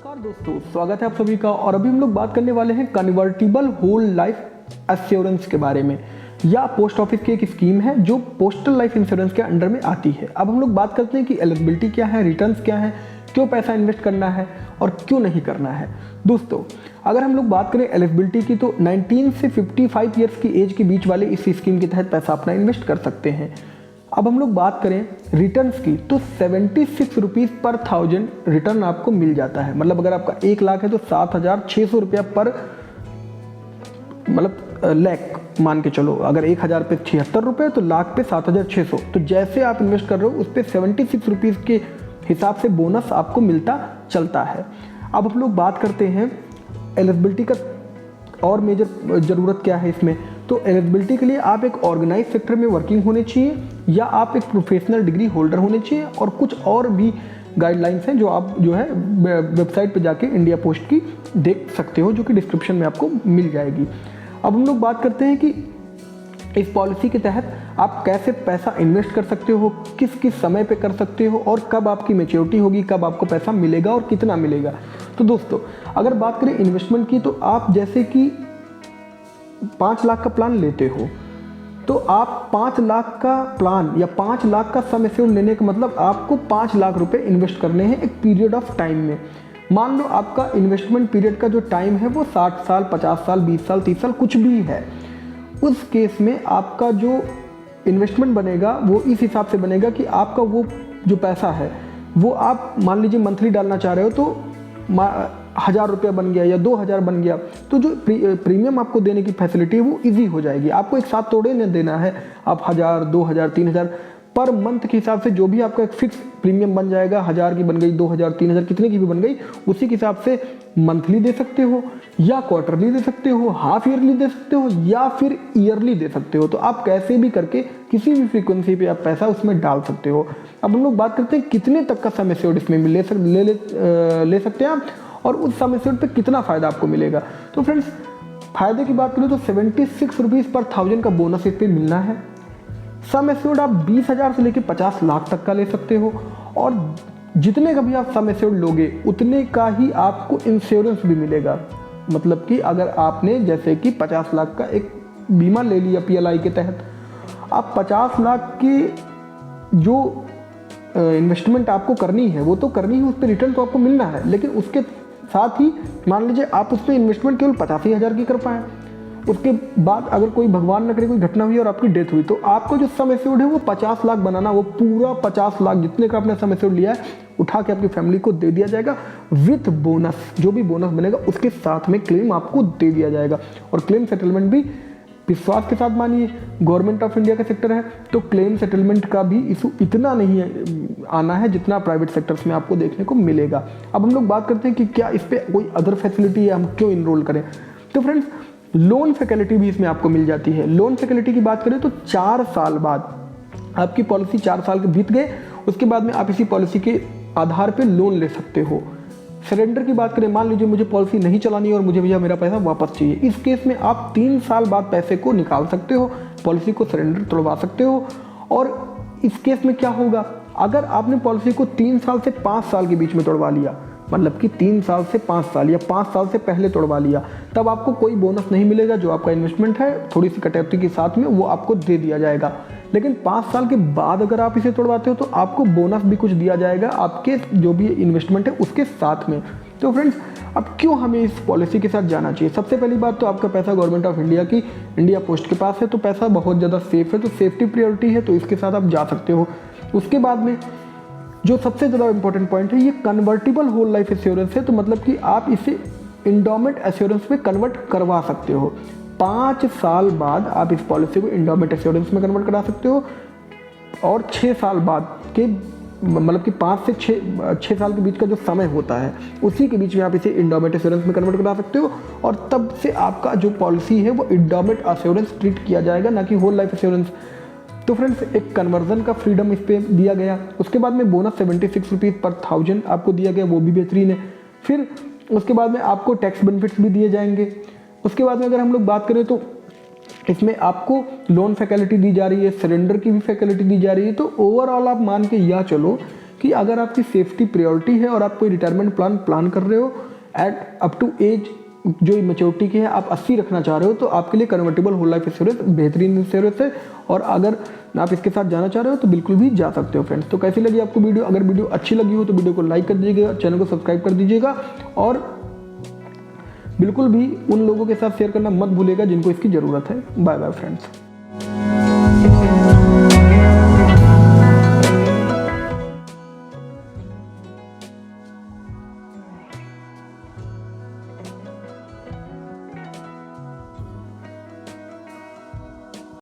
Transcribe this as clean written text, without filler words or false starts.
नमस्कार दोस्तों, स्वागत है आप सभी का। और अभी हम लोग बात करने वाले हैं कन्वर्टिबल होल लाइफ एश्योरेंस के बारे में, या पोस्ट ऑफिस की एक स्कीम है जो पोस्टल लाइफ इंश्योरेंस के अंडर में आती है। अब हम लोग बात करते हैं कि एलिजिबिलिटी क्या है, रिटर्न्स क्या है, क्यों पैसा इन्वेस्ट करना है और क्यों नहीं करना है। दोस्तों, अगर हम लोग बात करें एलिजिबिलिटी की, तो 19 से 55 ईयर्स की एज के बीच वाले इस स्कीम के तहत पैसा अपना इन्वेस्ट कर सकते हैं। अब हम लोग बात करें रिटर्न्स की, तो 76 रुपीज़ पर 1000 रिटर्न आपको मिल जाता है। मतलब अगर आपका 1 लाख है तो 7600 रुपया पर लैख मान के चलो। अगर 1000 पे 76 रुपये तो लाख पे 7600। तो जैसे आप इन्वेस्ट कर रहे हो उस पर 76 रुपीज़ के हिसाब से बोनस आपको मिलता चलता है। अब हम लोग बात करते हैं एलिजिबिलिटी का और मेजर ज़रूरत क्या है इसमें। तो एलिजिबिलिटी के लिए आप एक ऑर्गेनाइज सेक्टर में वर्किंग होने चाहिए, या आप एक प्रोफेशनल डिग्री होल्डर होने चाहिए, और कुछ और भी गाइडलाइंस हैं जो आप वेबसाइट पे जाके इंडिया पोस्ट की देख सकते हो, जो कि डिस्क्रिप्शन में आपको मिल जाएगी। अब हम लोग बात करते हैं कि इस पॉलिसी के तहत आप कैसे पैसा इन्वेस्ट कर सकते हो, किस किस समय पे कर सकते हो, और कब आपकी मैच्योरिटी होगी, कब आपको पैसा मिलेगा और कितना मिलेगा। तो दोस्तों, अगर बात करें इन्वेस्टमेंट की, तो आप जैसे कि 5 लाख का प्लान लेते हो, तो आप 5 लाख का प्लान या 5 लाख का सम एश्योर्ड लेने का मतलब आपको 5 लाख रुपए इन्वेस्ट करने हैं एक पीरियड ऑफ टाइम में। मान लो आपका इन्वेस्टमेंट पीरियड का जो टाइम है वो 60 साल, 50 साल, 20 साल, 30 साल कुछ भी है। उस केस में आपका जो इन्वेस्टमेंट बनेगा वो इस हिसाब से बनेगा कि आपका वो जो पैसा है वो आप मान लीजिए मंथली डालना चाह रहे हो, तो 1000 रुपया बन गया या 2000 बन गया, तो जो प्रीमियम आपको देने की फैसिलिटी है वो इजी हो जाएगी। आपको एक साथ तोड़े नहीं देना है, आप 1000, 2000, 3000 पर मंथ के हिसाब से जो भी आपका एक फिक्स प्रीमियम बन जाएगा, 1000 की बन गई, 2000, 3000 कितने की भी बन गई, उसी के हिसाब से मंथली दे सकते हो, या क्वार्टरली दे सकते हो, हाफ ईयरली दे सकते हो, या फिर ईयरली दे सकते हो। तो आप कैसे भी करके किसी भी फ्रीक्वेंसी पे आप पैसा उसमें डाल सकते हो। अब हम लोग बात करते हैं कितने तक का सम एश्योर्ड इसमें ले सकते हैं आप, और उस सम एश्योर्ड पे कितना फ़ायदा आपको मिलेगा। तो फ्रेंड्स, फ़ायदे की बात करें तो 76 रुपीज़ पर 1000 का बोनस इस पर मिलना है। सम एश्योर्ड आप 20,000 से लेकर 50 लाख तक का ले सकते हो, और जितने का भी आप सम एश्योर्ड लोगे उतने का ही आपको इंश्योरेंस भी मिलेगा। मतलब कि अगर आपने जैसे कि 50 लाख का एक बीमा ले लिया PLI के तहत, आप 50 लाख की जो इन्वेस्टमेंट आपको करनी है वो तो करनी है, उस पर रिटर्न तो आपको मिलना है, लेकिन उसके साथ ही मान लीजिए आप उस पर इन्वेस्टमेंट केवल 85,000 की कर पाए, उसके बाद अगर कोई भगवान न करे कोई घटना हुई और आपकी डेथ हुई, तो आपको जो सम एश्योर्ड है वो 50 लाख बनाना, वो पूरा 50 लाख जितने का आपने सम एश्योर्ड लिया है उठा के आपकी फैमिली को दे दिया जाएगा विथ बोनस। जो भी बोनस बनेगा उसके साथ में क्लेम आपको दे दिया जाएगा। और क्लेम सेटलमेंट भी विश्वास के साथ मानिए, गवर्नमेंट ऑफ इंडिया का सेक्टर है तो क्लेम सेटलमेंट का भी इशू इतना नहीं आना है जितना प्राइवेट सेक्टर्स में आपको देखने को मिलेगा। अब हम लोग बात करते हैं कि क्या इस पर कोई अदर फैसिलिटी है, हम क्यों इनरोल करें। तो फ्रेंड्स, लोन फैसिलिटी भी इसमें आपको मिल जाती है। लोन फैसिलिटी की बात करें तो 4 साल बाद आपकी पॉलिसी 4 साल के बीत गए, उसके बाद में आप इसी पॉलिसी के आधार पे लोन ले सकते हो। सरेंडर की बात करें, मान लीजिए मुझे पॉलिसी नहीं चलानी और मुझे भैया मेरा पैसा वापस चाहिए, इस केस में आप 3 साल बाद पैसे को निकाल सकते हो, पॉलिसी को सरेंडर तोड़वा सकते हो। और इस केस में क्या होगा, अगर आपने पॉलिसी को 3 साल से 5 साल के बीच में तोड़वा लिया, मतलब कि 3 साल से 5 साल या 5 साल से पहले तोड़वा लिया, तब आपको कोई बोनस नहीं मिलेगा। जो आपका इन्वेस्टमेंट है थोड़ी सी कटौती के साथ में वो आपको दे दिया जाएगा। लेकिन 5 साल के बाद अगर आप इसे तोड़वाते हो तो आपको बोनस भी कुछ दिया जाएगा आपके जो भी इन्वेस्टमेंट है उसके साथ में। तो फ्रेंड्स, अब क्यों हमें इस पॉलिसी के साथ जाना चाहिए। सबसे पहली बात तो आपका पैसा गवर्नमेंट ऑफ इंडिया की इंडिया पोस्ट के पास है, तो पैसा बहुत ज़्यादा सेफ है, तो सेफ्टी प्रायोरिटी है, तो इसके साथ आप जा सकते हो। उसके बाद में जो सबसे ज़्यादा इंपॉर्टेंट पॉइंट है, ये कन्वर्टिबल होल लाइफ एश्योरेंस है, तो मतलब कि आप इसे इंडोमेंट एश्योरेंस में कन्वर्ट करवा सकते हो। 5 साल बाद आप इस पॉलिसी को इंडोमेंट एश्योरेंस में कन्वर्ट करा सकते हो, और 6 साल बाद के मतलब कि 5 से 6 साल के बीच का जो समय होता है उसी के बीच में आप इसे इंडोमेंट एश्योरेंस में कन्वर्ट करा सकते हो, और तब से आपका जो पॉलिसी है वो इंडोमेंट एश्योरेंस ट्रीट किया जाएगा, ना कि होल लाइफ एश्योरेंस। तो फ्रेंड्स, एक कन्वर्जन का फ्रीडम इस पर दिया गया। उसके बाद में बोनस 76 रुपीज़ पर 1000 आपको दिया गया, वो भी बेहतरीन है। फिर उसके बाद में आपको टैक्स बेनिफिट्स भी दिए जाएंगे। उसके बाद में अगर हम लोग बात करें तो इसमें आपको लोन फैसिलिटी दी जा रही है, सरेंडर की भी फैसिलिटी दी जा रही है। तो ओवरऑल आप मान के या चलो कि अगर आपकी सेफ्टी प्रायोरिटी है और आप कोई रिटायरमेंट प्लान कर रहे हो एट अप टू एज जो मैच्योरिटी की है आप 80 रखना चाह रहे हो, तो आपके लिए कन्वर्टेबल होल लाइफ इंश्योरेंस बेहतरीन इंश्योरेंस है। और अगर आप इसके साथ जाना चाह रहे हो तो बिल्कुल भी जा सकते हो फ्रेंड्स। तो कैसी लगी आपको वीडियो? अगर वीडियो अच्छी लगी हो तो वीडियो को लाइक कर दीजिएगा, चैनल को सब्सक्राइब कर दीजिएगा और बिल्कुल भी उन लोगों के साथ शेयर करना मत भूलिएगा जिनको इसकी ज़रूरत है। Bye bye friends.